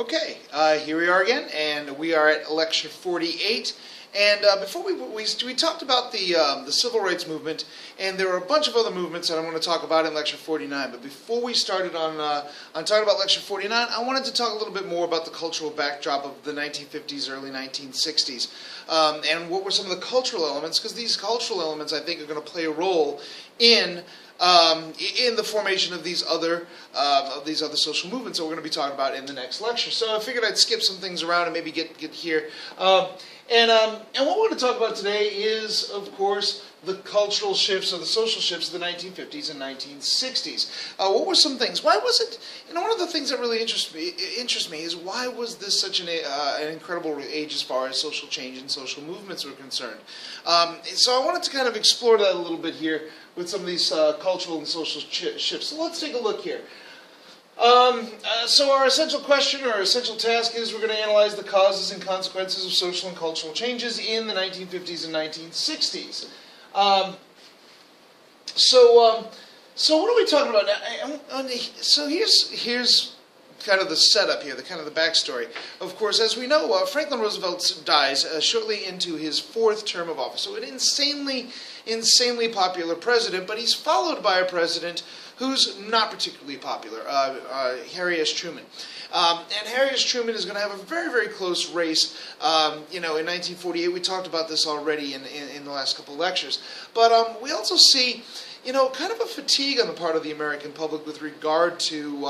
Okay, here we are again, and we are at lecture 48. And before we talked about the civil rights movement, and there were a bunch of other movements that I'm going to talk about in lecture 49. But before we started on talking about lecture 49, I wanted to talk a little bit more about the cultural backdrop of the 1950s, early 1960s, and what were some of the cultural elements, because these cultural elements, I think, are going to play a role in the formation of these other social movements that we're going to be talking about in the next lecture. So I figured I'd skip some things around and maybe get here. And what we're going to talk about today is, of course, the cultural shifts or the social shifts of the 1950s and 1960s. What were some things? Why was it? One of the things that really interests me is why was this such an incredible age as far as social change and social movements were concerned? So I wanted to kind of explore that a little bit here with some of these cultural and social shifts. So let's take a look here. So our essential question or essential task is we're going to analyze the causes and consequences of social and cultural changes in the 1950s and 1960s. So what are we talking about now? So here's kind of the setup here, the backstory. Of course, as we know, Franklin Roosevelt dies shortly into his fourth term of office. So an insanely popular president, but he's followed by a president who's not particularly popular, Harry S. Truman. And Harry S. Truman is going to have a very, very close race. In 1948, we talked about this already in the last couple of lectures. But we also see kind of a fatigue on the part of the American public with regard to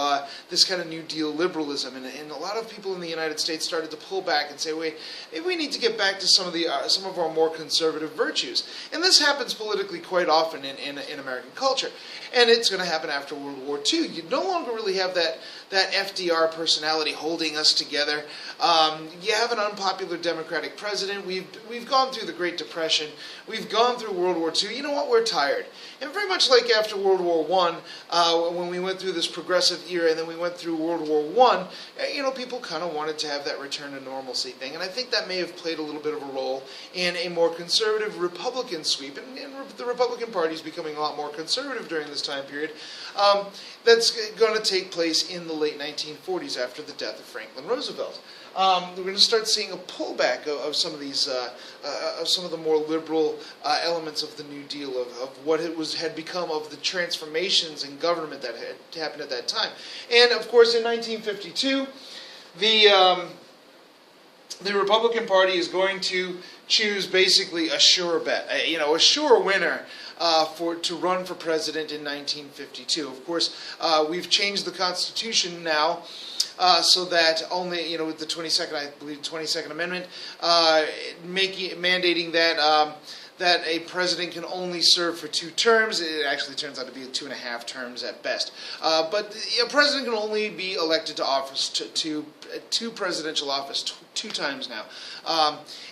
this kind of New Deal liberalism, and a lot of people in the United States started to pull back and say, wait, maybe we need to get back to some of our more conservative virtues. And this happens politically quite often in American culture, and it's going to happen after World War II. You no longer really have that FDR personality holding us together. You have an unpopular Democratic president. We've gone through the Great Depression. We've gone through World War II. You know what? We're tired. And very much like after World War I, when we went through this progressive era and then we went through World War I, people kind of wanted to have that return to normalcy thing. And I think that may have played a little bit of a role in a more conservative Republican sweep. And the Republican Party is becoming a lot more conservative during this time period. That's going to take place in the late 1940s after the death of Franklin Roosevelt. We're going to start seeing a pullback of some of these, of some of the more liberal elements of the New Deal, of what had become of the transformations in government that had happened at that time. And of course, in 1952, the Republican Party is going to choose basically a sure bet, a sure winner to run for president in 1952. Of course, we've changed the Constitution now. So that only, with the 22nd Amendment, mandating that a president can only serve for 2 terms. It actually turns out to be 2.5 terms at best. But a president can only be elected to office to presidential office 2 times now.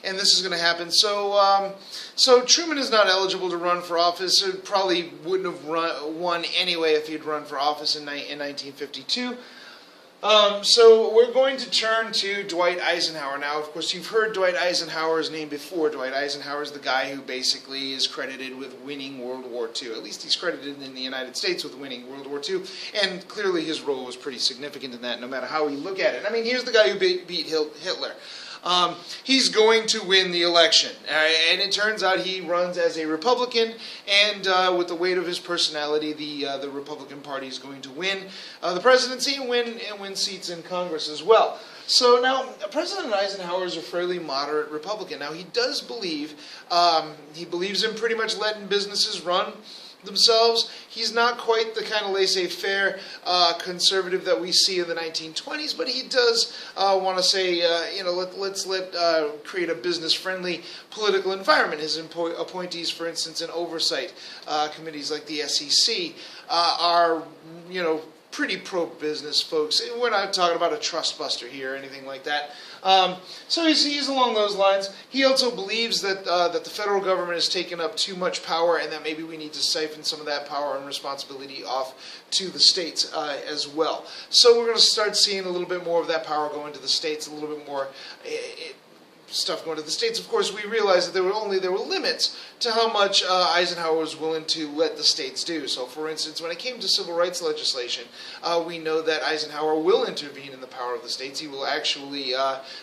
And this is going to happen. So Truman is not eligible to run for office. It probably wouldn't have won anyway if he'd run for office in 1952. So we're going to turn to Dwight Eisenhower. Now, of course, you've heard Dwight Eisenhower's name before. Dwight Eisenhower is the guy who basically is credited with winning World War II. At least he's credited in the United States with winning World War II. And clearly his role was pretty significant in that, no matter how we look at it. I mean, here's the guy who beat Hitler. He's going to win the election. And it turns out he runs as a Republican, and with the weight of his personality, the Republican Party is going to win the presidency and win seats in Congress as well. So now, President Eisenhower is a fairly moderate Republican. Now, he does believe, he believes in pretty much letting businesses run themselves. He's not quite the kind of laissez-faire conservative that we see in the 1920s, but he does want to say, let's create a business-friendly political environment. His appointees, for instance, in oversight committees like the SEC are, pretty pro-business folks. We're not talking about a trust buster here or anything like that. So he's along those lines. He also believes that the federal government has taken up too much power, and that maybe we need to siphon some of that power and responsibility off to the states as well. So we're going to start seeing a little bit more of that power go into the states, a little bit more stuff going to the states, of course, we realized that there were limits to how much Eisenhower was willing to let the states do. So, for instance, when it came to civil rights legislation, we know that Eisenhower will intervene in the power of the states. He will actually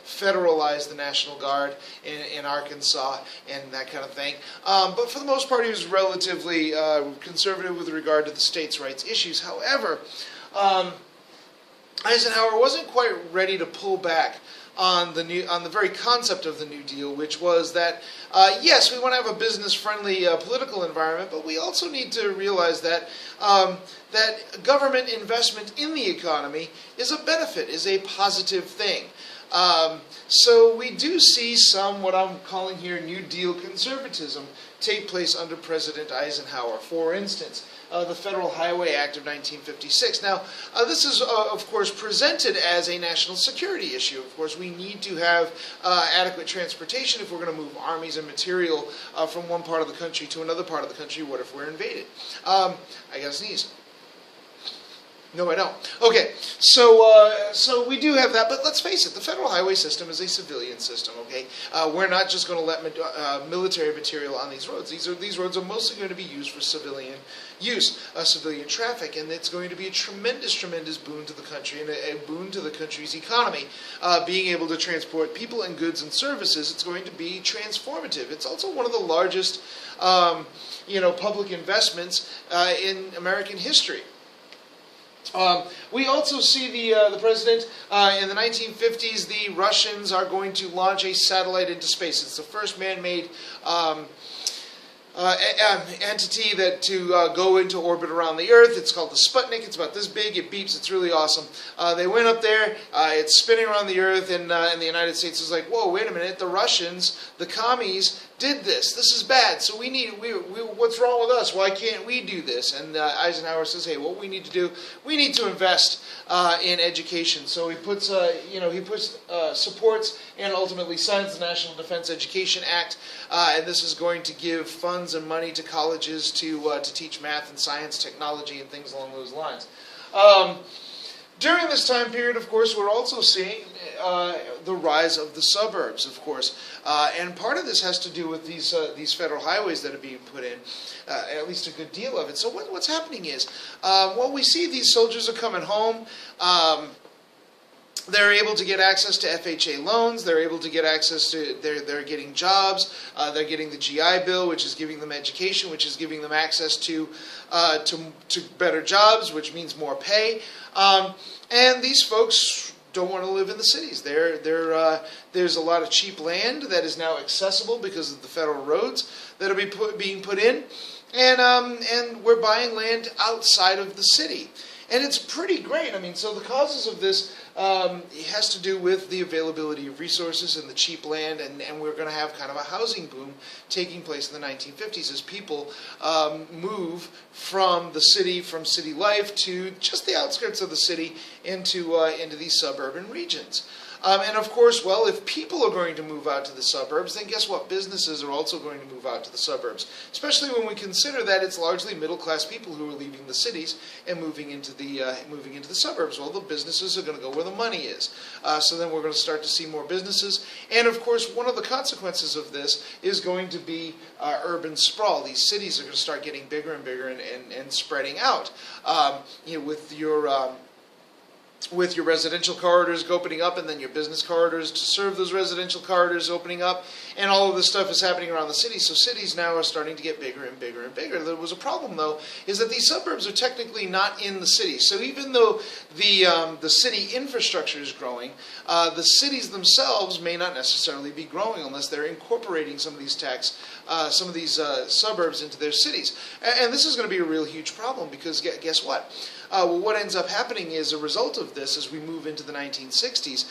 federalize the National Guard in Arkansas and that kind of thing. But for the most part, he was relatively conservative with regard to the states' rights issues. However, Eisenhower wasn't quite ready to pull back on the very concept of the New Deal, which was that yes, we want to have a business-friendly political environment, but we also need to realize that that government investment in the economy is a benefit, is a positive thing. So we do see some, what I'm calling here, New Deal conservatism take place under President Eisenhower. For instance, the Federal Highway Act of 1956. Now, this is, of course, presented as a national security issue. Of course, we need to have adequate transportation if we're going to move armies and material from one part of the country to another part of the country. What if we're invaded? I gotta sneeze. No, I don't. Okay, so we do have that, but let's face it, the federal highway system is a civilian system, okay? We're not just going to let military material on these roads. These roads are mostly going to be used for civilian use, civilian traffic, and it's going to be a tremendous, tremendous boon to the country and a boon to the country's economy. Being able to transport people and goods and services, it's going to be transformative. It's also one of the largest, public investments in American history. We also see the president in the 1950s. The Russians are going to launch a satellite into space. It's the first man-made entity that to go into orbit around the Earth. It's called the Sputnik. It's about this big. It beeps. It's really awesome. They went up there. It's spinning around the Earth, and the United States is like, whoa, wait a minute. The Russians, the commies, did this. This is bad. So what's wrong with us? Why can't we do this? And Eisenhower says, hey, what we need to do, we need to invest in education. So he puts, supports and ultimately signs the National Defense Education Act, and this is going to give funds and money to colleges to teach math and science, technology, and things along those lines. During this time period, of course, we're also seeing the rise of the suburbs, of course. And part of this has to do with these federal highways that are being put in, at least a good deal of it. So what's happening is, we see these soldiers are coming home. They're able to get access to FHA loans. They're able to get access to, they're getting jobs. They're getting the GI Bill, which is giving them education, which is giving them access to better jobs, which means more pay. And these folks don't want to live in the cities. There's a lot of cheap land that is now accessible because of the federal roads that are being put in. And we're buying land outside of the city. And it's pretty great. I mean, so the causes of this it has to do with the availability of resources and the cheap land, and we're going to have kind of a housing boom taking place in the 1950s as people move from the city, from city life to just the outskirts of the city into these suburban regions. And of course, well, if people are going to move out to the suburbs, then guess what? Businesses are also going to move out to the suburbs, especially when we consider that it's largely middle-class people who are leaving the cities and moving into the suburbs. Well, the businesses are going to go where the money is. So then we're going to start to see more businesses. And of course, one of the consequences of this is going to be urban sprawl. These cities are going to start getting bigger and bigger and spreading out. With your residential corridors opening up and then your business corridors to serve those residential corridors opening up, and all of this stuff is happening around the city. So cities now are starting to get bigger and bigger and bigger. There was a problem, though, is that these suburbs are technically not in the city. So even though the city infrastructure is growing, the cities themselves may not necessarily be growing unless they're incorporating some of these suburbs into their cities. And this is going to be a real huge problem because guess what? What ends up happening is a result of this, as we move into the 1960s,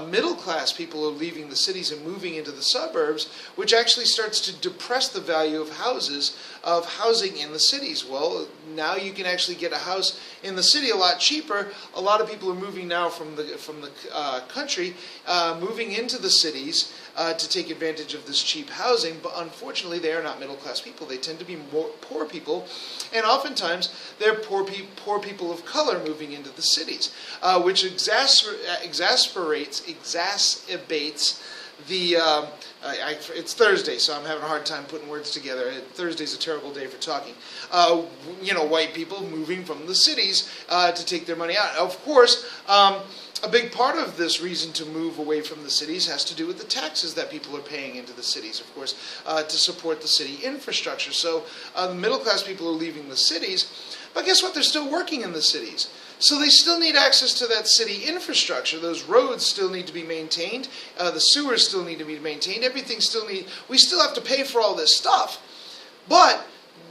middle-class people are leaving the cities and moving into the suburbs, which actually starts to depress the value of housing in the cities. Well, now you can actually get a house in the city a lot cheaper. A lot of people are moving now from the country, moving into the cities to take advantage of this cheap housing, but unfortunately they are not middle-class people. They tend to be more poor people, and oftentimes they're poor people of color moving into the cities, which exacerbates it's Thursday, so I'm having a hard time putting words together. Thursday's a terrible day for talking. White people moving from the cities to take their money out. Of course, a big part of this reason to move away from the cities has to do with the taxes that people are paying into the cities, of course, to support the city infrastructure. So the middle class people are leaving the cities, but guess what? They're still working in the cities. So they still need access to that city infrastructure. Those roads still need to be maintained. The sewers still need to be maintained. We still have to pay for all this stuff. But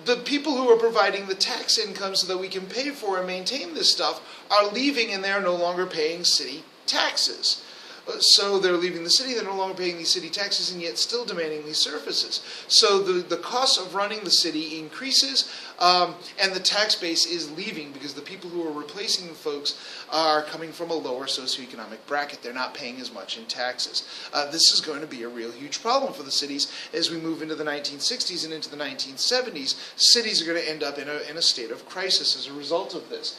the people who are providing the tax income so that we can pay for and maintain this stuff are leaving, and they're no longer paying city taxes. So they're leaving the city, they're no longer paying these city taxes, and yet still demanding these services. So the cost of running the city increases, and the tax base is leaving because the people who are replacing the folks are coming from a lower socioeconomic bracket. They're not paying as much in taxes. This is going to be a real huge problem for the cities as we move into the 1960s and into the 1970s. Cities are going to end up in a state of crisis as a result of this.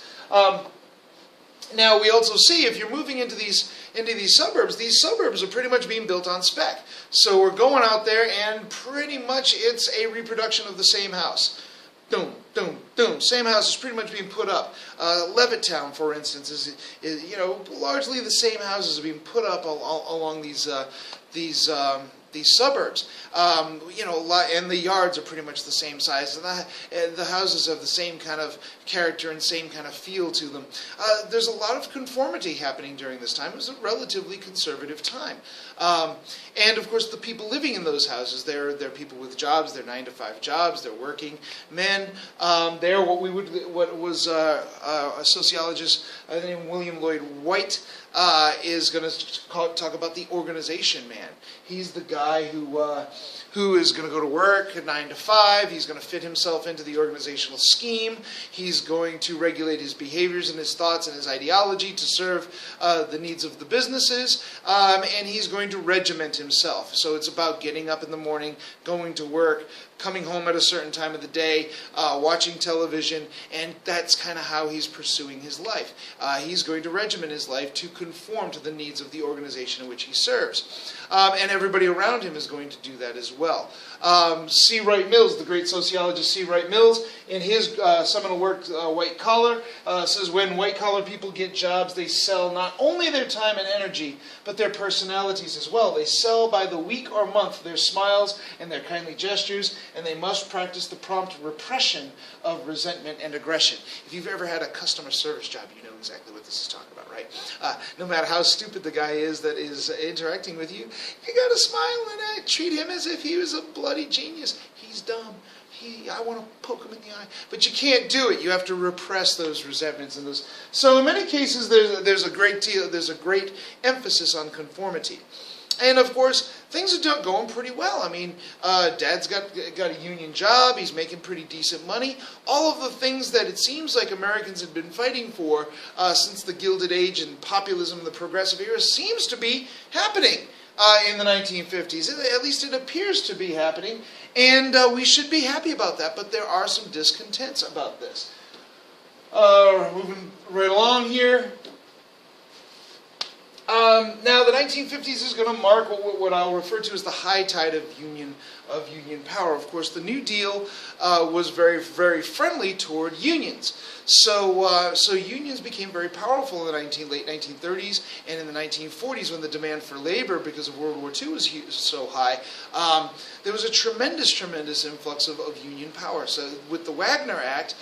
Now, we also see, if you're moving into these suburbs are pretty much being built on spec. So we're going out there, and pretty much it's a reproduction of the same house. Boom, boom, boom. Same house is pretty much being put up. Levittown, for instance, is largely the same houses are being put up along these suburbs. And the yards are pretty much the same size, and the houses have the same kind of character and same kind of feel to them. There's a lot of conformity happening during this time. It was a relatively conservative time. And of course, the people living in those houses, they're people with jobs, they're 9-to-5 jobs, they're working men. They're what was a sociologist named William Lloyd White is going to talk about the organization man. He's the guy who is going to go to work at 9 to 5. He's going to fit himself into the organizational scheme. He's going to regulate his behaviors and his thoughts and his ideology to serve the needs of the businesses. And he's going to regiment himself. So it's about getting up in the morning, going to work, coming home at a certain time of the day, watching television, and that's kind of how he's pursuing his life. He's going to regiment his life to conform to the needs of the organization in which he serves. And everybody around him is going to do that as well. C. Wright Mills, the great sociologist C. Wright Mills, in his seminal work, White Collar, says when white-collar people get jobs, they sell not only their time and energy, but their personalities as well. They sell by the week or month their smiles and their kindly gestures, and they must practice the prompt repression of resentment and aggression. If you've ever had a customer service job, you know exactly what this is talking about, right? No matter how stupid the guy is that is interacting with you, you got to smile and treat him as if he was a bloody genius. He's dumb. I want to poke him in the eye. But you can't do it. You have to repress those resentments and those. So in many cases, there's a great emphasis on conformity. And of course, things are going pretty well. I mean, Dad's got a union job. He's making pretty decent money. All of the things that it seems like Americans had been fighting for since the Gilded Age and populism, the progressive era, seems to be happening in the 1950s. At least it appears to be happening. And we should be happy about that. But there are some discontents about this. Moving right along here. Now, the 1950s is going to mark what I'll refer to as the high tide of union power. Of course, the New Deal was very, very friendly toward unions. So unions became very powerful in the late 1930s and in the 1940s when the demand for labor because of World War II was so high. There was a tremendous influx of union power. So with the Wagner Act,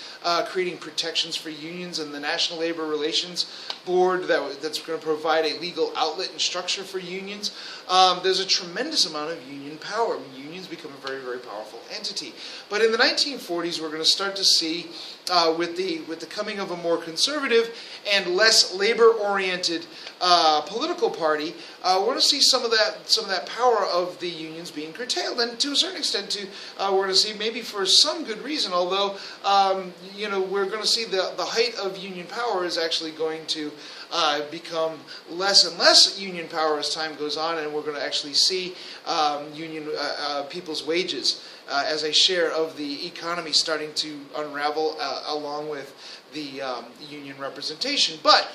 creating protections for unions and the National Labor Relations Board that's going to provide a legal outlet and structure for unions, there's a tremendous amount of union power. I mean, unions become a very, very powerful entity. But in the 1940s, we're going to start to see, with the coming of a more conservative and less labor-oriented political party, we're going to see some of that power of the unions being curtailed, and to a certain extent, we're going to see maybe for some good reason. Although we're going to see the height of union power is actually going to become less and less union power as time goes on, and we're going to actually see people's wages as a share of the economy starting to unravel along with the union representation. But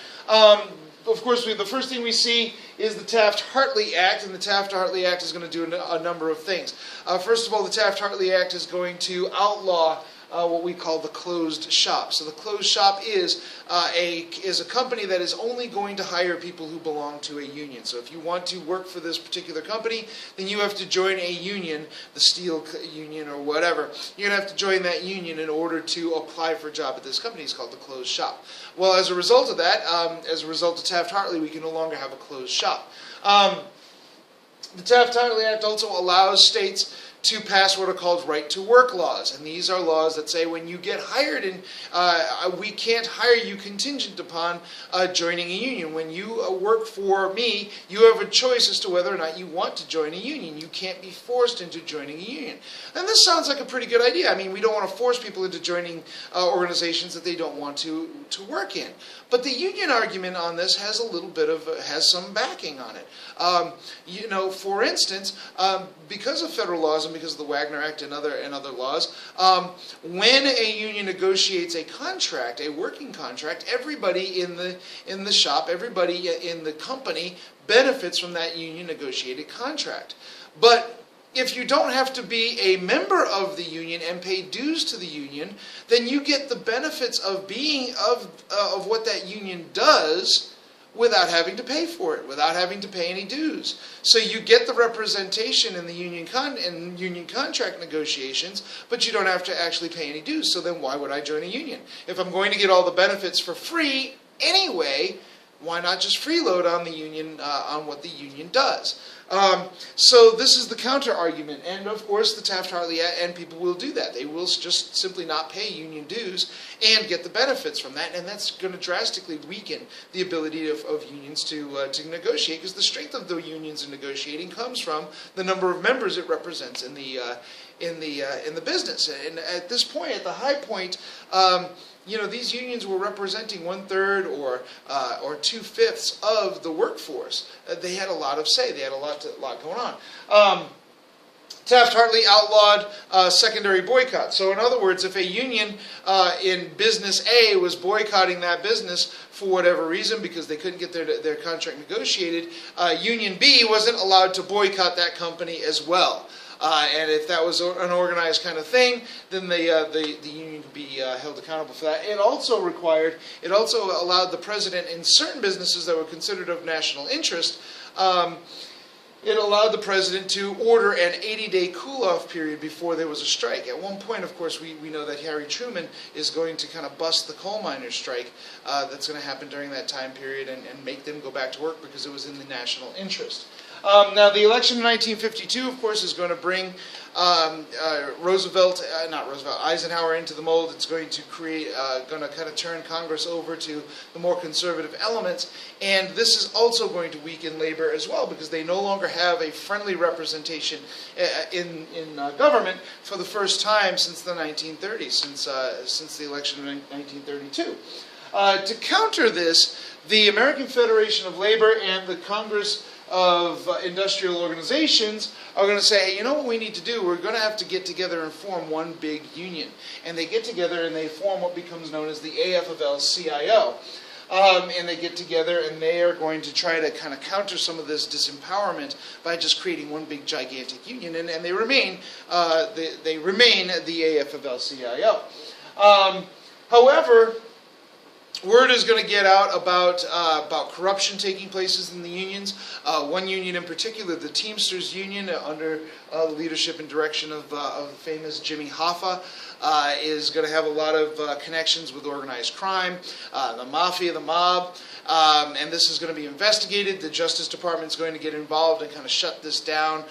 of course, the first thing we see is the Taft-Hartley Act, and the Taft-Hartley Act is going to do a number of things. First of all, the Taft-Hartley Act is going to outlaw what we call the closed shop. So the closed shop is a company that is only going to hire people who belong to a union. So if you want to work for this particular company, then you have to join a union, the steel union or whatever. You're going to have to join that union in order to apply for a job at this company. It's called the closed shop. Well, as a result of that, as a result of Taft-Hartley, we can no longer have a closed shop. The Taft-Hartley Act also allows states to pass what are called right-to-work laws. And these are laws that say when you get hired, we can't hire you contingent upon joining a union. When you work for me, you have a choice as to whether or not you want to join a union. You can't be forced into joining a union. And this sounds like a pretty good idea. I mean, we don't want to force people into joining organizations that they don't want to work in. But the union argument on this has a little bit of, has some backing on it. You know, for instance, because of federal laws and because of the Wagner Act and other laws, when a union negotiates a contract, a working contract, everybody in the shop, everybody in the company benefits from that union negotiated contract. But if you don't have to be a member of the union and pay dues to the union, then you get the benefits of being of what that union does without having to pay for it, without having to pay any dues. So you get the representation in the union contract negotiations, but you don't have to actually pay any dues. So then why would I join a union? If I'm going to get all the benefits for free anyway, why not just freeload on the union, on what the union does? So this is the counter argument, and of course the Taft-Hartley Act, and people will do that. They will just simply not pay union dues and get the benefits from that, and that's going to drastically weaken the ability of unions to negotiate, because the strength of the unions in negotiating comes from the number of members it represents in the business. And at this point, at the high point, you know, these unions were representing 1/3 or 2/5 of the workforce. They had a lot of say. They had a lot going on. Taft-Hartley outlawed secondary boycott. So in other words, if a union in business A was boycotting that business for whatever reason because they couldn't get their contract negotiated, Union B wasn't allowed to boycott that company as well. And if that was an organized kind of thing, then the union could be held accountable for that. It also allowed the president in certain businesses that were considered of national interest, it allowed the president to order an 80-day cool-off period before there was a strike. At one point, of course, we know that Harry Truman is going to kind of bust the coal miners' strike that's going to happen during that time period and make them go back to work because it was in the national interest. Now, the election in 1952, of course, is going to bring Eisenhower into the mold. It's going to going to kind of turn Congress over to the more conservative elements. And this is also going to weaken labor as well, because they no longer have a friendly representation in government for the first time since the 1930s, since the election in 1932. To counter this, the American Federation of Labor and the Congress of Industrial Organizations are going to say, hey, you know what we need to do? We're going to have to get together and form one big union. And they get together and they form what becomes known as the AFL-CIO. And they get together and they are going to try to kind of counter some of this disempowerment by just creating one big gigantic union. And they remain the AFL-CIO. However, word is going to get out about corruption taking place in the unions. One union in particular, the Teamsters Union, under the leadership and direction of the famous Jimmy Hoffa, is going to have a lot of connections with organized crime, the mafia, the mob, and this is going to be investigated. The Justice Department is going to get involved and kind of shut this down.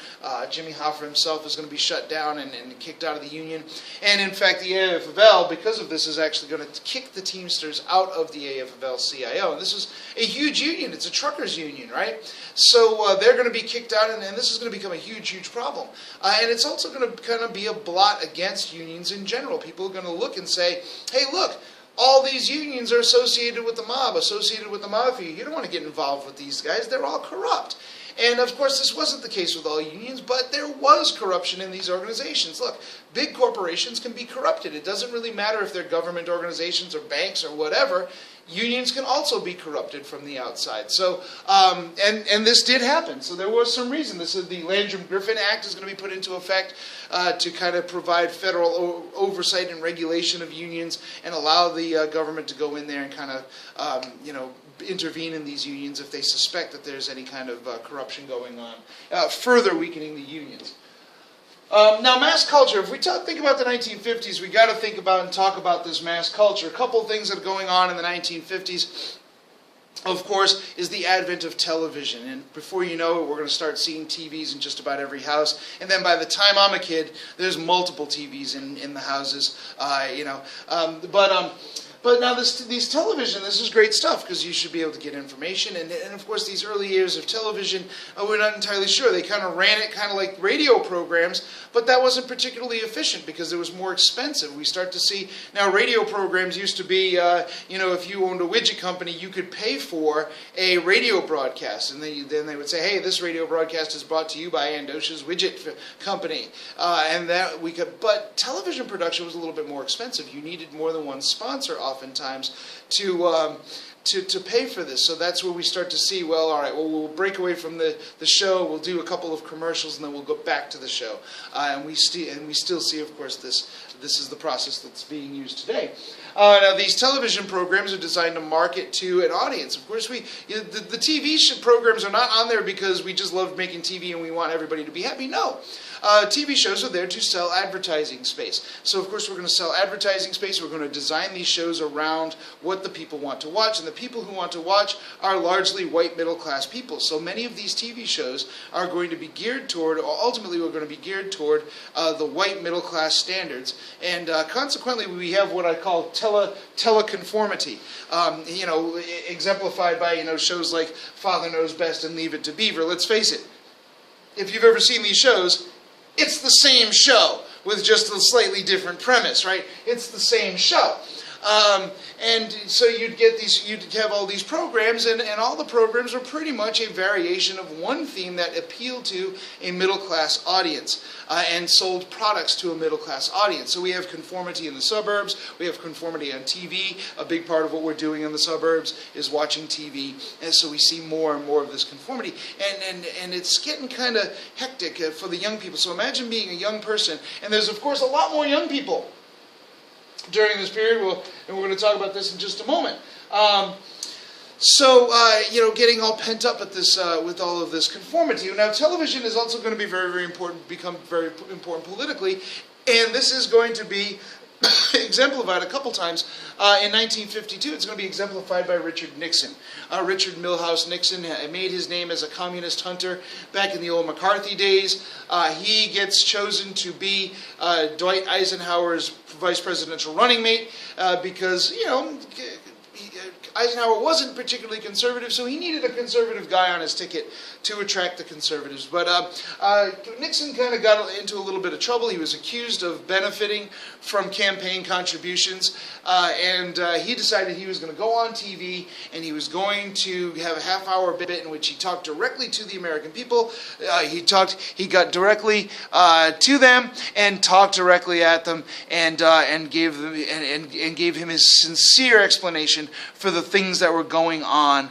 Jimmy Hoffa himself is going to be shut down and kicked out of the union. And in fact, the AFL, because of this, is actually going to kick the Teamsters out of the AFL-CIO. And this is a huge union. It's a truckers' union, right? So they're going to be kicked out, and this is going to become a huge, huge problem. And it's also going to kind of be a blot against unions in general. People are going to look and say, hey, look, all these unions are associated with the mob, associated with the mafia. You don't want to get involved with these guys. They're all corrupt. And of course, this wasn't the case with all unions, but there was corruption in these organizations. Look, big corporations can be corrupted. It doesn't really matter if they're government organizations or banks or whatever. Unions can also be corrupted from the outside. So, and this did happen. So there was some reason. This is the Landrum-Griffin Act is going to be put into effect to kind of provide federal oversight and regulation of unions and allow the government to go in there and kind of, intervene in these unions if they suspect that there's any kind of corruption going on, further weakening the unions. Now, mass culture. If we think about the 1950s, we got to think about and talk about this mass culture. A couple of things that are going on in the 1950s, of course, is the advent of television. And before you know it, we're going to start seeing TVs in just about every house. And then by the time I'm a kid, there's multiple TVs in the houses. But now these television, this is great stuff because you should be able to get information. And of course, these early years of television, we're not entirely sure. They kind of ran it kind of like radio programs, but that wasn't particularly efficient because it was more expensive. We start to see, now radio programs used to be, if you owned a widget company, you could pay for a radio broadcast. And then they would say, hey, this radio broadcast is brought to you by Andosha's Widget Company. But television production was a little bit more expensive. You needed more than one sponsor oftentimes to pay for this. So that's where we start to see, well, all right, well, we'll break away from the show, we'll do a couple of commercials, and then we'll go back to the show. And we still see, of course, this is the process that's being used today. Now, these television programs are designed to market to an audience. Of course, the TV programs are not on there because we just love making TV and we want everybody to be happy. No. TV shows are there to sell advertising space. So, of course, we're going to sell advertising space. We're going to design these shows around what the people want to watch. And the people who want to watch are largely white middle-class people. So many of these TV shows are going to be geared toward, or ultimately we're going to be geared toward the white middle-class standards. And consequently, we have what I call teleconformity, exemplified by, shows like Father Knows Best and Leave It to Beaver. Let's face it, if you've ever seen these shows, it's the same show with just a slightly different premise, right? It's the same show. And so you'd have all these programs, and all the programs are pretty much a variation of one theme that appealed to a middle-class audience and sold products to a middle-class audience. So we have Conformity in the Suburbs, we have Conformity on TV. A big part of what we're doing in the suburbs is watching TV, and so we see more and more of this conformity. And it's getting kind of hectic for the young people. So imagine being a young person, and there's, of course, a lot more young people during this period, and we're going to talk about this in just a moment. Getting all pent up at this with all of this conformity. Now, television is also going to be very, very important, become very important politically, and this is going to be exemplified a couple times. In 1952, it's going to be exemplified by Richard Nixon. Richard Milhouse Nixon made his name as a communist hunter back in the old McCarthy days. He gets chosen to be Dwight Eisenhower's vice presidential running mate because, Eisenhower wasn't particularly conservative, so he needed a conservative guy on his ticket to attract the conservatives. But Nixon kind of got into a little bit of trouble. He was accused of benefiting from campaign contributions, and he decided he was going to go on TV, and he was going to have a half-hour bit in which he talked directly to the American people. He got directly to them and talked directly at them, and gave him his sincere explanation for the things that were going on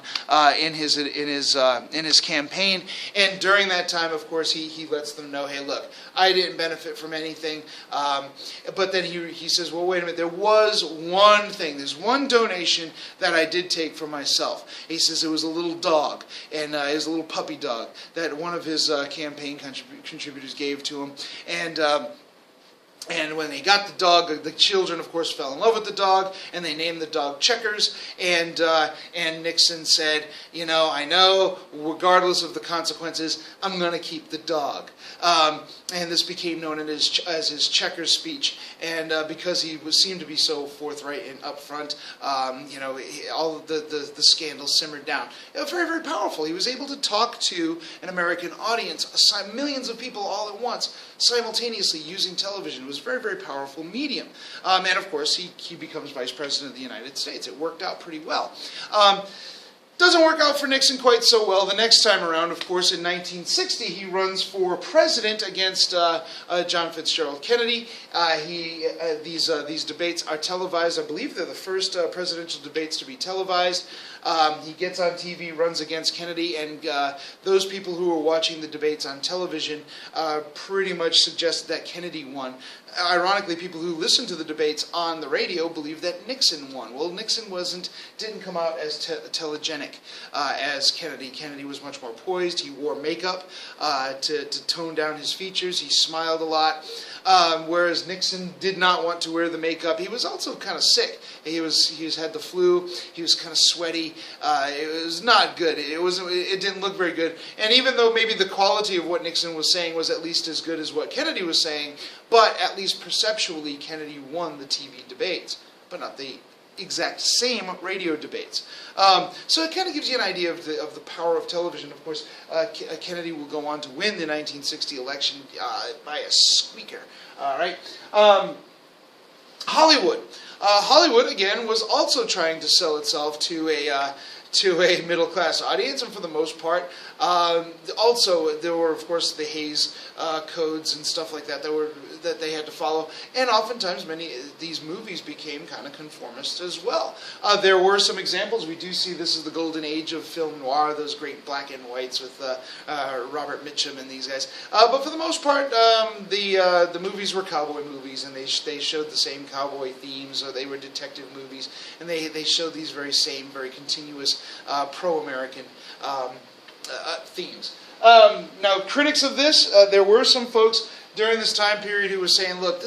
in his campaign. And during that time, of course, he lets them know, hey, look, I didn't benefit from anything. But then he says, well, wait a minute, there was one thing, there's one donation that I did take for myself. He says it was a little dog, and it was a little puppy dog that one of his campaign contributors gave to him. And when they got the dog, the children, of course, fell in love with the dog, and they named the dog Checkers. And Nixon said, I know, regardless of the consequences, I'm going to keep the dog. And this became known as his Checkers speech. And because he seemed to be so forthright and upfront, all of the scandals simmered down. Very, very powerful. He was able to talk to an American audience, millions of people all at once, simultaneously using television. It was a very, very powerful medium. And of course, he becomes Vice President of the United States. It worked out pretty well. Doesn't work out for Nixon quite so well the next time around. Of course, in 1960, he runs for president against John Fitzgerald Kennedy. These debates are televised. I believe they're the first presidential debates to be televised. He gets on TV, runs against Kennedy, and those people who were watching the debates on television pretty much suggested that Kennedy won. Ironically, people who listened to the debates on the radio believed that Nixon won. Well, Nixon didn't come out as telegenic as Kennedy. Kennedy was much more poised. He wore makeup to tone down his features. He smiled a lot. Whereas Nixon did not want to wear the makeup. He was also kind of sick. He had the flu. He was kind of sweaty. It was not good. It didn't look very good. And even though maybe the quality of what Nixon was saying was at least as good as what Kennedy was saying, but at least perceptually Kennedy won the TV debates, but not the exact same radio debates. So it kind of gives you an idea of the power of television. Of course, Kennedy will go on to win the 1960 election by a squeaker. All right. Hollywood. Hollywood, again, was also trying to sell itself to a middle-class audience, and for the most part, also there were, of course, the Hays codes and stuff like that that they had to follow, and oftentimes many of these movies became kind of conformist as well. There were some examples. We do see this is the golden age of film noir, those great black and whites with Robert Mitchum and these guys. But for the most part, the movies were cowboy movies, and they showed the same cowboy themes, or they were detective movies, and they showed these very continuous pro-American themes. Now, critics of this, there were some folks during this time period who were saying, "Look,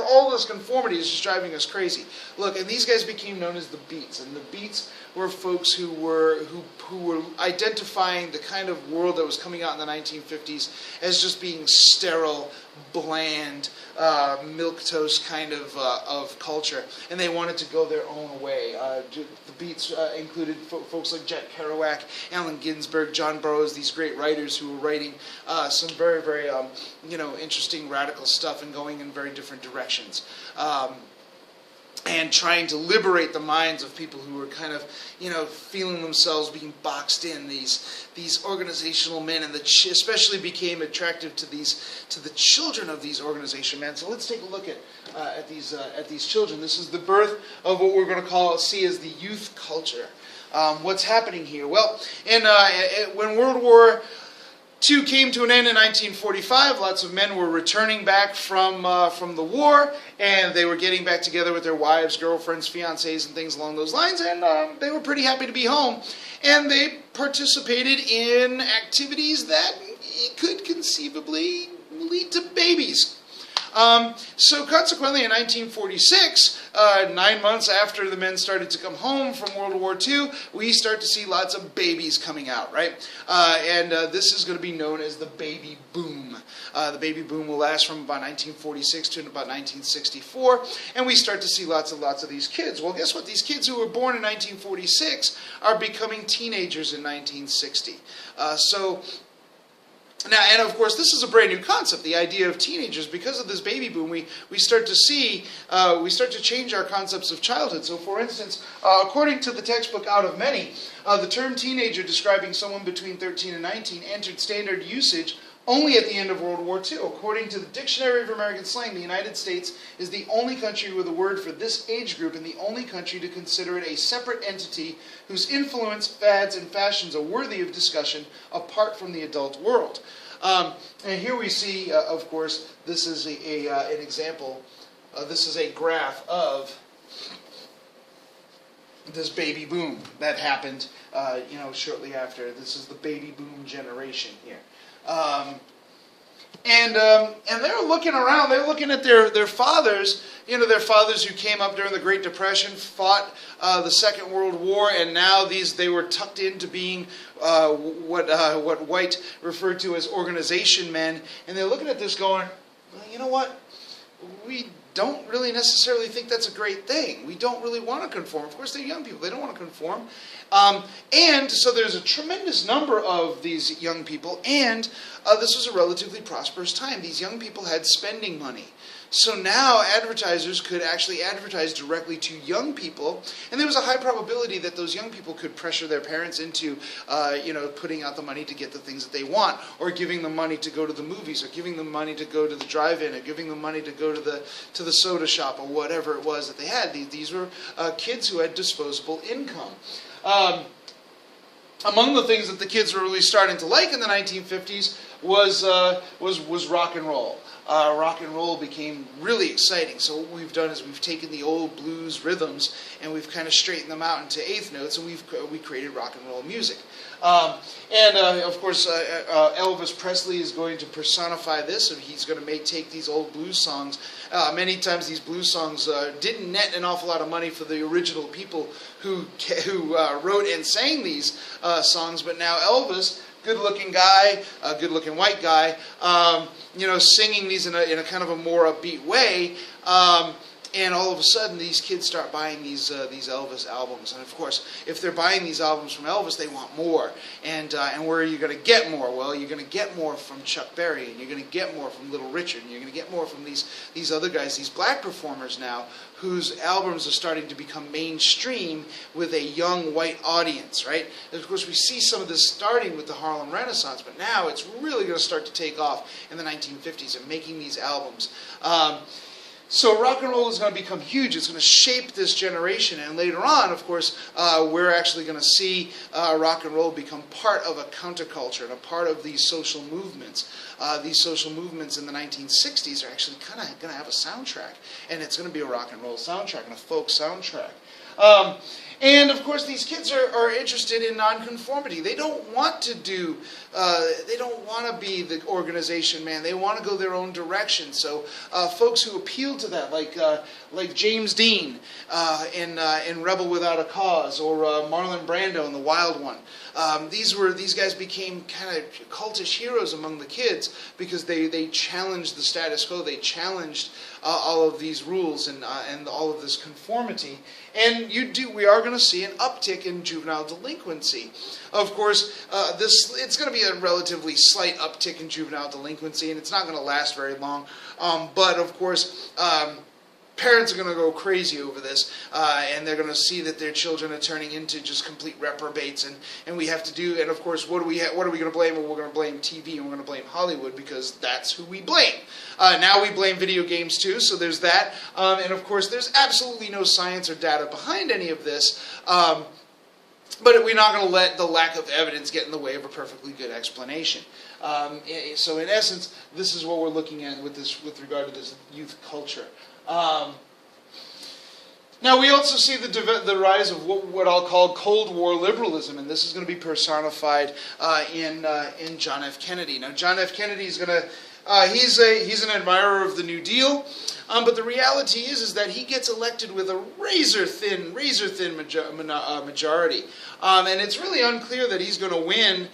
all this conformity is just driving us crazy." Look, and these guys became known as the Beats, and the Beats were folks who were identifying the kind of world that was coming out in the 1950s as just being sterile, bland, milquetoast kind of culture, and they wanted to go their own way. The Beats included folks like Jack Kerouac, Allen Ginsberg, John Burroughs, these great writers who were writing some very, very interesting radical stuff and going in very different directions. And trying to liberate the minds of people who were kind of, feeling themselves being boxed in, these organizational men, and especially became attractive to the children of these organization men. So let's take a look at these children. This is the birth of what we're going to see as the youth culture. What's happening here? Well, when World War II came to an end in 1945. Lots of men were returning back from the war, and they were getting back together with their wives, girlfriends, fiancés, and things along those lines, and they were pretty happy to be home. And they participated in activities that could conceivably lead to babies. So consequently, in 1946, 9 months after the men started to come home from World War II, we start to see lots of babies coming out, right? And this is going to be known as the baby boom. The baby boom will last from about 1946 to about 1964, and we start to see lots of these kids. Well, guess what? These kids who were born in 1946 are becoming teenagers in 1960. Now, and of course, this is a brand new concept, the idea of teenagers. Because of this baby boom, we start to change our concepts of childhood. So, for instance, according to the textbook Out of Many, the term teenager describing someone between 13 and 19 entered standard usage only at the end of World War II. According to the Dictionary of American Slang, the United States is the only country with a word for this age group and the only country to consider it a separate entity whose influence, fads, and fashions are worthy of discussion apart from the adult world. And here we see, of course, this is an example. This is a graph of this baby boom that happened, shortly after. This is the baby boom generation here. And they're looking around. They're looking at their fathers. Their fathers who came up during the Great Depression, fought the Second World War, and now they were tucked into being what White referred to as organization men. And they're looking at this, going, well, you know what? We don't really necessarily think that's a great thing. We don't really want to conform. Of course, they're young people. They don't want to conform. And so there's a tremendous number of these young people, and this was a relatively prosperous time. These young people had spending money. So now advertisers could actually advertise directly to young people, and there was a high probability that those young people could pressure their parents into, putting out the money to get the things that they want, or giving them money to go to the movies, or giving them money to go to the drive-in, or giving them money to go to the soda shop, or whatever it was that they had. These were kids who had disposable income. Among the things that the kids were really starting to like in the 1950s was rock and roll. Rock and roll became really exciting. So what we've done is we've taken the old blues rhythms and we've kind of straightened them out into eighth notes, and we created rock and roll music. Of course, Elvis Presley is going to personify this, and he's going to take these old blues songs. Many times these blues songs didn't net an awful lot of money for the original people who wrote and sang these songs, but now Elvis, good-looking guy, a good-looking white guy, singing these in a kind of a more upbeat way, and all of a sudden these kids start buying these Elvis albums. And of course, if they're buying these albums from Elvis, they want more. And where are you going to get more? Well, you're going to get more from Chuck Berry, and you're going to get more from Little Richard, and you're going to get more from these other guys, these black performers now, whose albums are starting to become mainstream with a young white audience, right? And of course, we see some of this starting with the Harlem Renaissance, but now it's really going to start to take off in the 1950s and making these albums. So rock and roll is going to become huge. It's going to shape this generation. And later on, of course, we're actually going to see rock and roll become part of a counterculture and a part of these social movements. These social movements in the 1960s are actually kind of going to have a soundtrack. And it's going to be a rock and roll soundtrack and a folk soundtrack. And of course, these kids are interested in nonconformity. They don't want to they don't want to be the organization man. They want to go their own direction. So folks who appeal to that, like James Dean in Rebel Without a Cause, or Marlon Brando in The Wild One. These guys became kind of cultish heroes among the kids because they challenged the status quo. They challenged all of these rules and all of this conformity. And we are going to see an uptick in juvenile delinquency. Of course, it's going to be a relatively slight uptick in juvenile delinquency, and it's not going to last very long. But of course, parents are going to go crazy over this, and they're going to see that their children are turning into just complete reprobates, and we have to do. And of course, what are we going to blame? Well, we're going to blame TV, and we're going to blame Hollywood, because that's who we blame. Now we blame video games too, so there's that. And of course, there's absolutely no science or data behind any of this. But we're not going to let the lack of evidence get in the way of a perfectly good explanation. So in essence, this is what we're looking at with regard to this youth culture. Now we also see the rise of what I'll call Cold War liberalism, and this is going to be personified in John F. Kennedy. Now John F. Kennedy is going to he's an admirer of the New Deal, but the reality is that he gets elected with a razor thin majority, and it's really unclear that he's going to win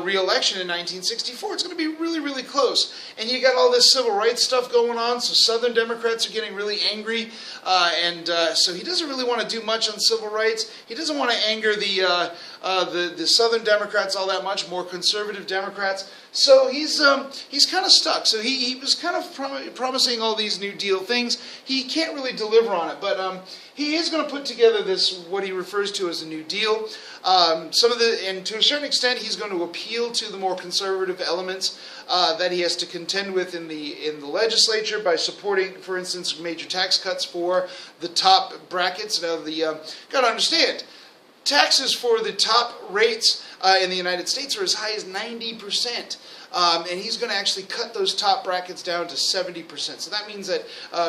re-election in 1964. It's going to be really, really close. And you got all this civil rights stuff going on, so Southern Democrats are getting really angry, and so he doesn't really want to do much on civil rights. He doesn't want to anger the Southern Democrats all that much, more conservative Democrats. So he's kind of stuck. So he was kind of promising all these New Deal things. He can't really deliver on it, but he is going to put together what he refers to as a New Deal. And to a certain extent, he's going to appeal to the more conservative elements that he has to contend with in the legislature by supporting, for instance, major tax cuts for the top brackets. Now, got to understand, taxes for the top rates in the United States are as high as 90%. And he's going to actually cut those top brackets down to 70%. So that means that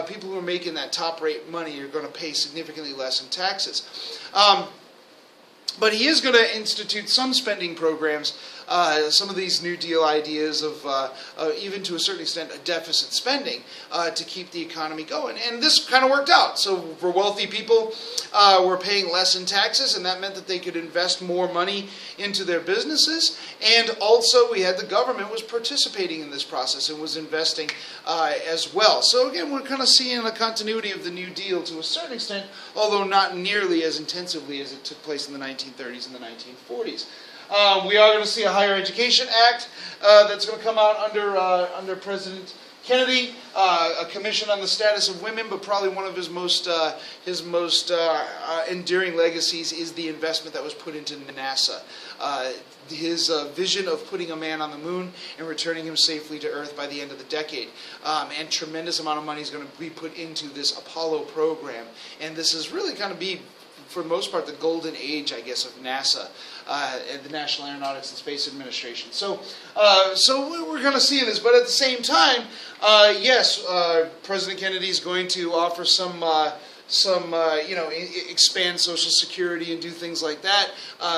people who are making that top rate money are going to pay significantly less in taxes. But he is going to institute some spending programs, some of these New Deal ideas of, even to a certain extent, a deficit spending to keep the economy going. And this kind of worked out. So for wealthy people, were paying less in taxes, and that meant that they could invest more money into their businesses. And also, we had the government was participating in this process and was investing as well. So again, we're kind of seeing a continuity of the New Deal to a certain extent, although not nearly as intensively as it took place in the 1930s and the 1940s. We are going to see a Higher Education Act that's going to come out under President Kennedy, a commission on the status of women, but probably one of his most enduring legacies is the investment that was put into NASA. His vision of putting a man on the moon and returning him safely to Earth by the end of the decade. And tremendous amount of money is going to be put into this Apollo program. And this is really going to be, for the most part, the golden age, I guess, of NASA and the National Aeronautics and Space Administration. So we're going to see this. But at the same time, yes, President Kennedy is going to offer expand Social Security and do things like that.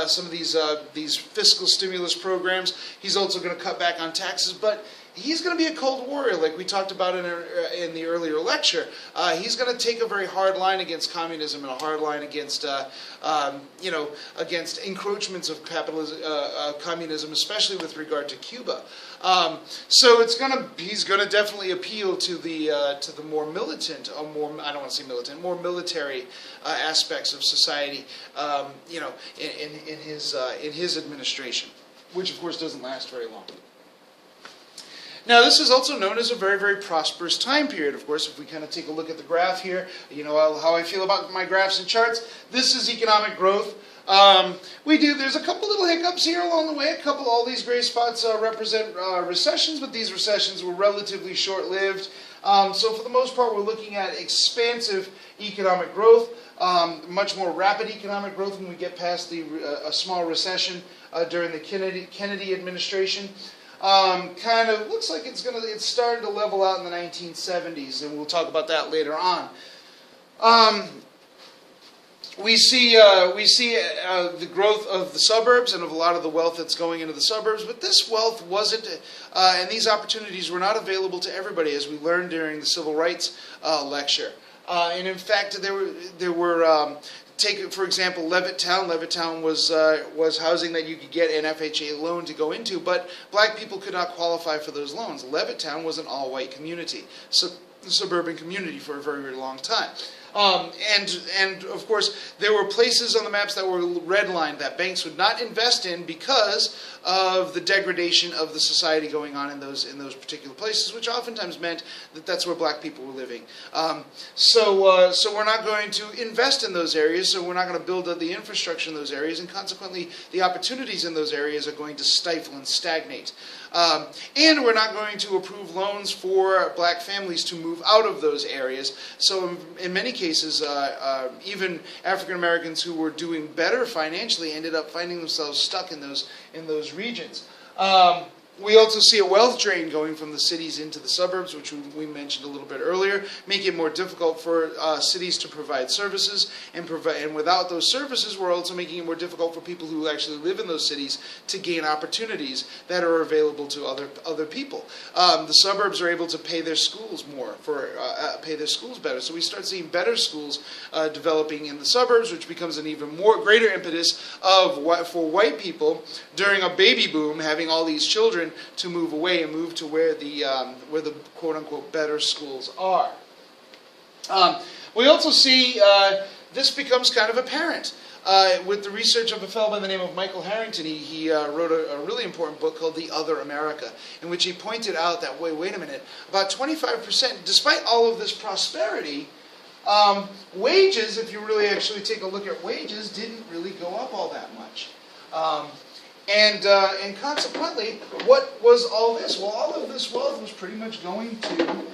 Some of these fiscal stimulus programs. He's also going to cut back on taxes, but he's going to be a cold warrior, like we talked about in the earlier lecture. He's going to take a very hard line against communism and a hard line against against encroachments of communism, especially with regard to Cuba. So he's going to definitely appeal to the more militant, or more, I don't want to say militant, more military aspects of society, in his administration, which of course doesn't last very long. Now, this is also known as a very, very prosperous time period. Of course, if we kind of take a look at the graph here, you know how I feel about my graphs and charts. This is economic growth. There's a couple little hiccups here along the way. All these gray spots represent recessions, but these recessions were relatively short-lived. So for the most part, we're looking at expansive economic growth, much more rapid economic growth when we get past a small recession during the Kennedy administration. Kind of looks like it's starting to level out in the 1970s, and we'll talk about that later on. We see the growth of the suburbs and of a lot of the wealth that's going into the suburbs, but this wealth wasn't, and these opportunities were not available to everybody, as we learned during the Civil Rights lecture. And in fact, there were take, for example, Levittown. Levittown was housing that you could get an FHA loan to go into, but black people could not qualify for those loans. Levittown was an all-white community, suburban community for a very, very long time. And of course, there were places on the maps that were redlined that banks would not invest in because of the degradation of the society going on in those particular places, which oftentimes meant that that's where black people were living. So we're not going to invest in those areas, so we're not going to build up the infrastructure in those areas, and consequently, the opportunities in those areas are going to stifle and stagnate. And we're not going to approve loans for black families to move out of those areas. So in many cases, even African Americans who were doing better financially ended up finding themselves stuck in those regions. We also see a wealth drain going from the cities into the suburbs, which we mentioned a little bit earlier, making it more difficult for cities to provide services, and without those services, we're also making it more difficult for people who actually live in those cities to gain opportunities that are available to other people. The suburbs are able to pay their schools more, pay their schools better, so we start seeing better schools developing in the suburbs, which becomes an even greater impetus for white people during a baby boom, having all these children to move away and move to where the quote-unquote better schools are. We also see this becomes kind of apparent with the research of a fellow by the name of Michael Harrington. He wrote a really important book called The Other America, in which he pointed out that, wait a minute, about 25%, despite all of this prosperity, wages, if you really actually take a look at wages, didn't really go up all that much. And consequently, what was all this? Well, all of this wealth was pretty much going to,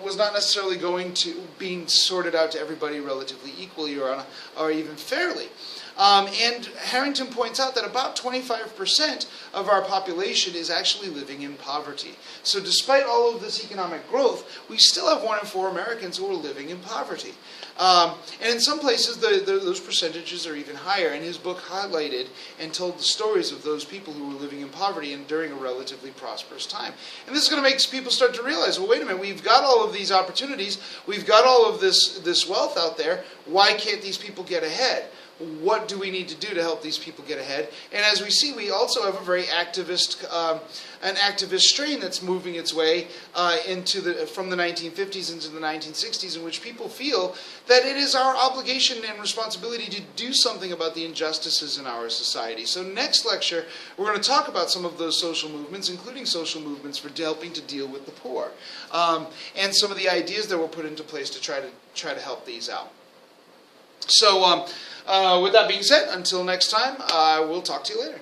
was not necessarily going to being sorted out to everybody relatively equally or even fairly. And Harrington points out that about 25% of our population is actually living in poverty. So despite all of this economic growth, we still have 1 in 4 Americans who are living in poverty. And in some places, those percentages are even higher. And his book highlighted and told the stories of those people who were living in poverty and during a relatively prosperous time. And this is going to make people start to realize, well, wait a minute, we've got all of these opportunities, we've got all of this wealth out there, why can't these people get ahead? what do we need to do to help these people get ahead? And as we see, we also have a very activist, an activist strain that's moving its way from the 1950s into the 1960s, in which people feel that it is our obligation and responsibility to do something about the injustices in our society. So next lecture, we're going to talk about some of those social movements, including social movements for helping to deal with the poor, and some of the ideas that were put into place to try to help these out. So with that being said, until next time, we'll talk to you later.